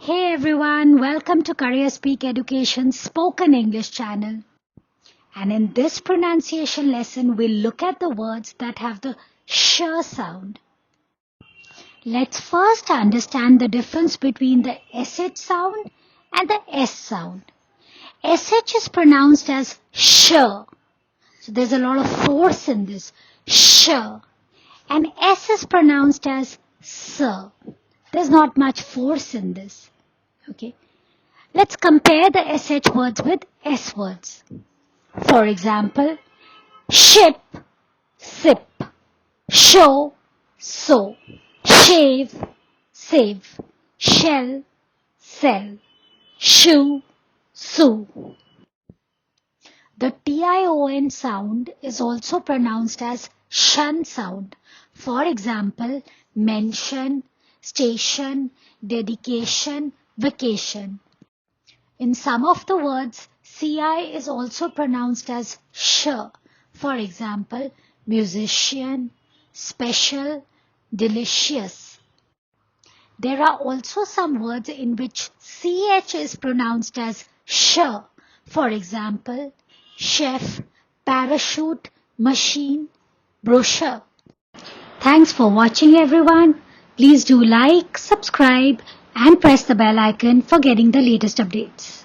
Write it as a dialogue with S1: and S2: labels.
S1: Hey everyone, welcome to Career Speak Education Spoken English channel. And in this pronunciation lesson, we'll look at the words that have the sh sound. Let's first understand the difference between the sh sound and the s sound. Sh is pronounced as sh. So there's a lot of force in this sh. And s is pronounced as s. There's not much force in this. Okay. Let's compare the sh words with s words. For example, ship, sip, show, sew, shave, save, shell, sell, shoe, sue. The tion sound is also pronounced as shun sound. For example, mention, station, dedication, vacation. In some of the words, ci is also pronounced as sh. For example, musician, special, delicious. There are also some words in which ch is pronounced as sh. For example, chef, parachute, machine, brochure. Thanks for watching everyone. Please do like, subscribe and press the bell icon for getting the latest updates.